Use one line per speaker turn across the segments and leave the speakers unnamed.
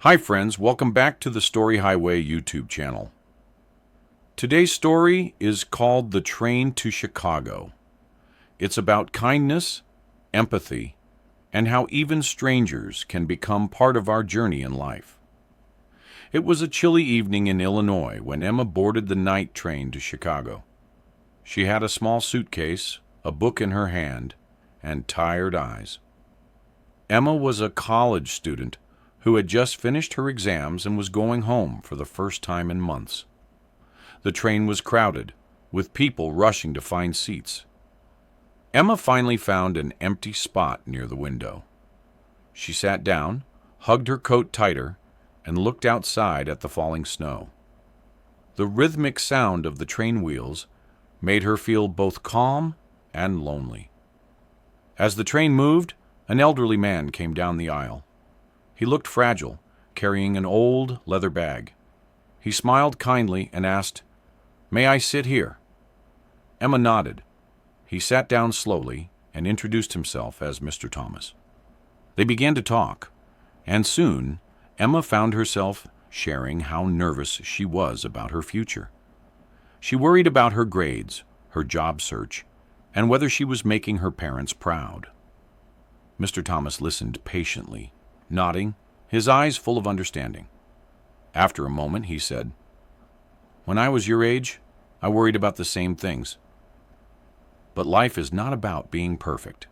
Hi friends, welcome back to the Story Highway YouTube channel. Today's story is called The Train to Chicago. It's about kindness, empathy, and how even strangers can become part of our journey in life. It was a chilly evening in Illinois when Emma boarded the night train to Chicago. She had a small suitcase, a book in her hand, and tired eyes. Emma was a college student who had just finished her exams and was going home for the first time in months. The train was crowded, with people rushing to find seats. Emma finally found an empty spot near the window. She sat down, hugged her coat tighter, and looked outside at the falling snow. The rhythmic sound of the train wheels made her feel both calm and lonely. As the train moved, an elderly man came down the aisle. He looked fragile, carrying an old leather bag. He smiled kindly and asked, "May I sit here?" Emma nodded. He sat down slowly and introduced himself as Mr. Thomas. They began to talk, and soon Emma found herself sharing how nervous she was about her future. She worried about her grades, her job search, and whether she was making her parents proud. Mr. Thomas listened patiently, nodding, his eyes full of understanding. After a moment, he said, "When I was your age, I worried about the same things. But life is not about being perfect.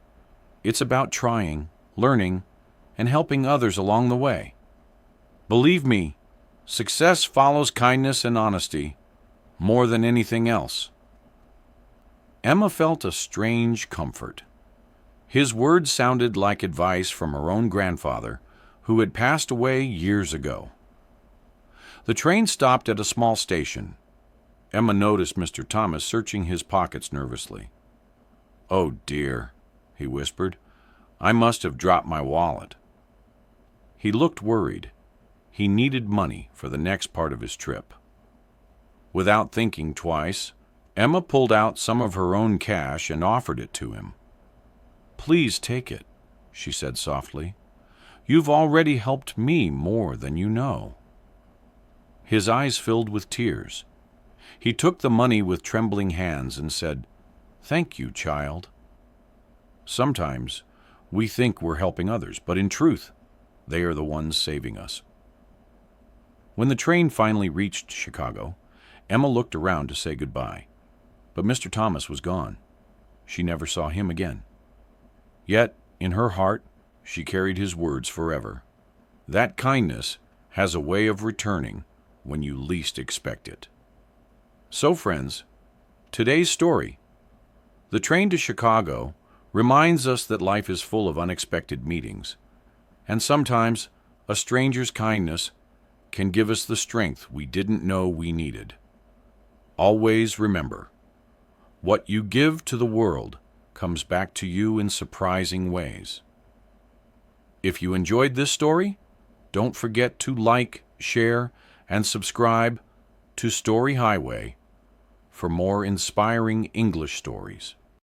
It's about trying, learning, and helping others along the way. Believe me, success follows kindness and honesty more than anything else." Emma felt a strange comfort. His words sounded like advice from her own grandfather, who had passed away years ago. The train stopped at a small station. Emma noticed Mr. Thomas searching his pockets nervously. "Oh dear," he whispered, "I must have dropped my wallet." He looked worried. He needed money for the next part of his trip. Without thinking twice, Emma pulled out some of her own cash and offered it to him. "Please take it," she said softly. "You've already helped me more than you know." His eyes filled with tears. He took the money with trembling hands and said, "Thank you, child." Sometimes we think we're helping others, but in truth, they are the ones saving us. When the train finally reached Chicago, Emma looked around to say goodbye. But Mr. Thomas was gone. She never saw him again. Yet, in her heart, she carried his words forever. That kindness has a way of returning when you least expect it. So, friends, today's story, The Train to Chicago, reminds us that life is full of unexpected meetings, and sometimes a stranger's kindness can give us the strength we didn't know we needed. Always remember, what you give to the world comes back to you in surprising ways. If you enjoyed this story, don't forget to like, share, and subscribe to Story Highway for more inspiring English stories.